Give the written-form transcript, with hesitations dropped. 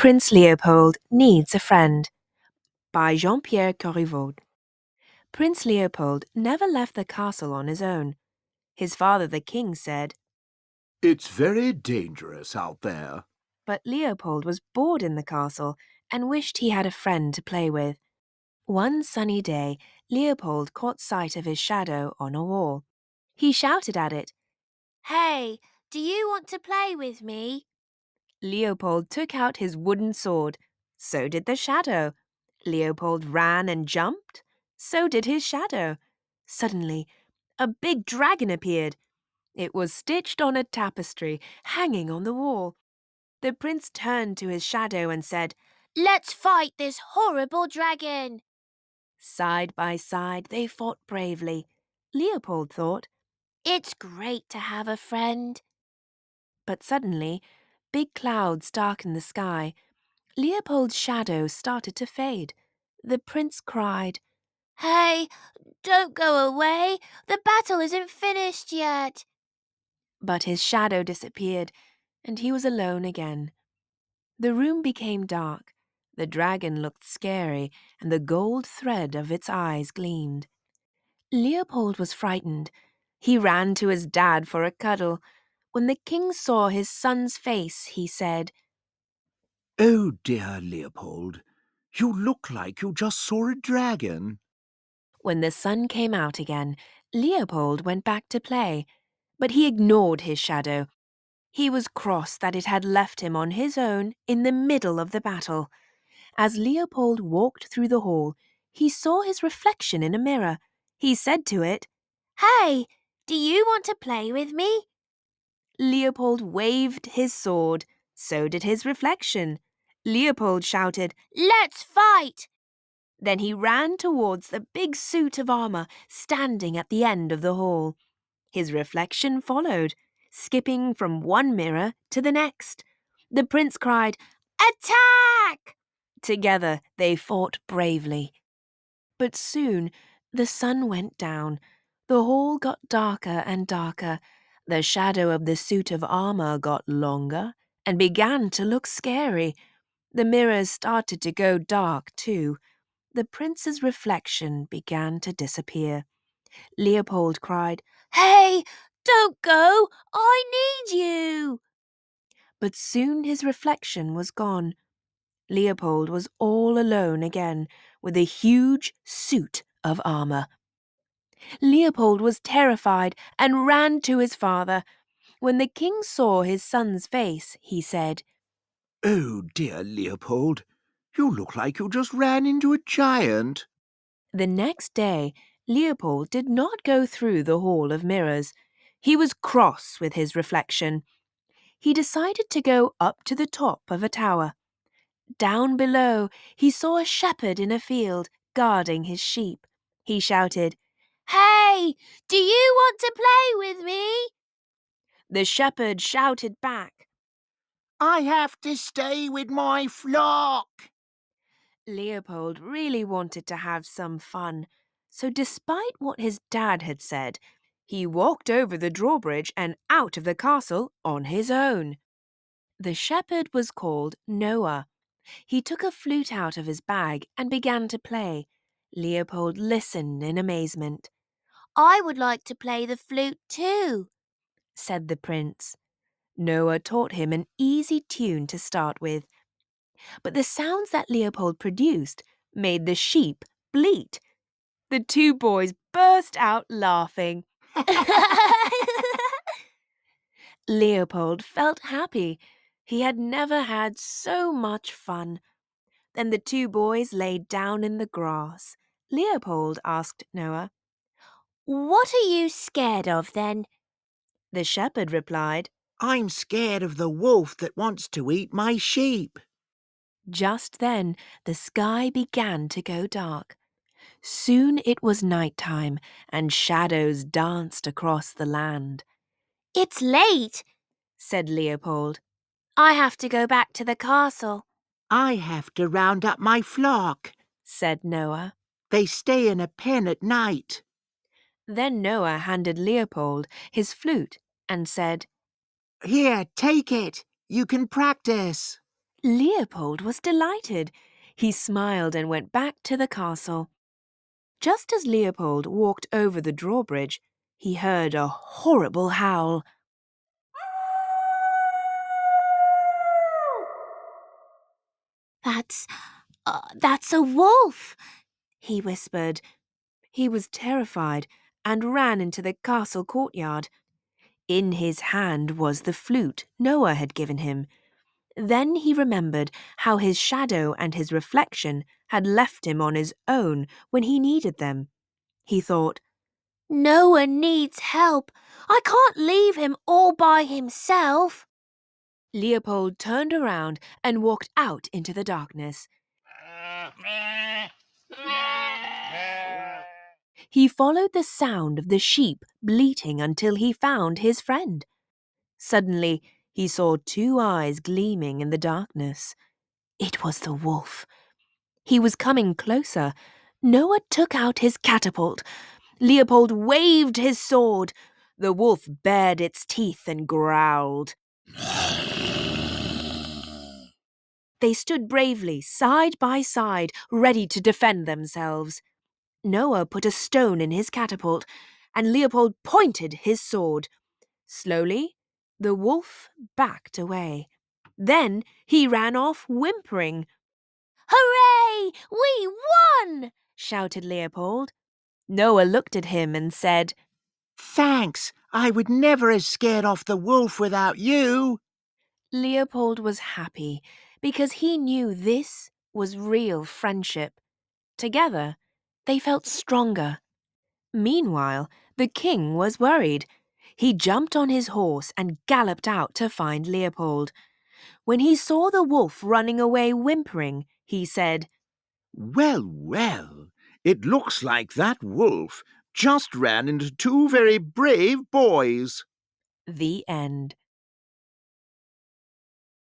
Prince Leopold Needs a Friend by Jean-Pierre Corriveau. Prince Leopold never left the castle on his own. His father, the king, said, "It's very dangerous out there." but Leopold was bored in the castle and wished he had a friend to play with. One sunny day, Leopold caught sight of his shadow on a wall. He shouted at it, "Hey, do you want to play with me?" Leopold took out his wooden sword. So did the shadow. Leopold ran and jumped. So did his shadow. Suddenly, a big dragon appeared. It was stitched on a tapestry hanging on the wall. The prince turned to his shadow and said, "Let's fight this horrible dragon." Side by side, they fought bravely. Leopold thought, "It's great to have a friend." but suddenly, big clouds darkened the sky. Leopold's shadow started to fade. The prince cried, "Hey, don't go away. The battle isn't finished yet." but his shadow disappeared, and he was alone again. The room became dark. The dragon looked scary, and the gold thread of its eyes gleamed. Leopold was frightened. He ran to his dad for a cuddle. When the king saw his son's face, he said, "Oh dear, Leopold, you look like you just saw a dragon." When the sun came out again, Leopold went back to play, but he ignored his shadow. He was cross that it had left him on his own in the middle of the battle. As Leopold walked through the hall, he saw his reflection in a mirror. He said to it, "Hey, do you want to play with me?" Leopold waved his sword. So did his reflection. Leopold shouted, "Let's fight!" Then he ran towards the big suit of armor standing at the end of the hall. His reflection followed, skipping from one mirror to the next. The prince cried, "Attack!" Together they fought bravely. But soon the sun went down. The hall got darker and darker. The shadow of the suit of armor got longer and began to look scary. The mirrors started to go dark too. The prince's reflection began to disappear. Leopold cried, "Hey, don't go. I need you." but soon his reflection was gone. Leopold was all alone again with a huge suit of armor. Leopold was terrified and ran to his father. When the king saw his son's face, he said, "Oh dear, Leopold, you look like you just ran into a giant." The next day, Leopold did not go through the hall of mirrors. He was cross with his reflection. He decided to go up to the top of a tower. Down below, he saw a shepherd in a field guarding his sheep. He shouted, "Hey, do you want to play with me?" The shepherd shouted back. "I have to stay with my flock." Leopold really wanted to have some fun, so despite what his dad had said, he walked over the drawbridge and out of the castle on his own. The shepherd was called Noah. He took a flute out of his bag and began to play. Leopold listened in amazement. "I would like to play the flute too," said the prince. Noah taught him an easy tune to start with. But the sounds that Leopold produced made the sheep bleat. The two boys burst out laughing. Leopold felt happy. He had never had so much fun. Then the two boys laid down in the grass. Leopold asked Noah, "What are you scared of then?" The shepherd replied, "I'm scared of the wolf that wants to eat my sheep." Just then the sky began to go dark. Soon it was night time, and shadows danced across the land. "It's late," said Leopold. "I have to go back to the castle." "I have to round up my flock. Said Noah. They stay in a pen at night." Then Noah handed Leopold his flute and said, "Here, take it. You can practice." Leopold was delighted. He smiled and went back to the castle. Just as Leopold walked over the drawbridge, he heard a horrible howl. That's a wolf, He whispered. He was terrified and ran into the castle courtyard. In his hand was the flute Noah had given him. Then he remembered how his shadow and his reflection had left him on his own when he needed them. He thought, Noah needs help. I can't leave him all by himself. Leopold turned around and walked out into the darkness. He followed the sound of the sheep bleating until he found his friend. Suddenly, he saw two eyes gleaming in the darkness. It was the wolf. He was coming closer. Noah took out his catapult. Leopold waved his sword. The wolf bared its teeth and growled. They stood bravely, side by side, ready to defend themselves. Noah put a stone in his catapult, and Leopold pointed his sword. Slowly, the wolf backed away. Then he ran off whimpering. Hooray! We won! Shouted Leopold. Noah looked at him and said, Thanks. I would never have scared off the wolf without you. Leopold was happy because he knew this was real friendship. Together, they felt stronger. Meanwhile, the king was worried. He jumped on his horse and galloped out to find Leopold. When he saw the wolf running away whimpering, he said, Well, well, it looks like that wolf just ran into two very brave boys. The end.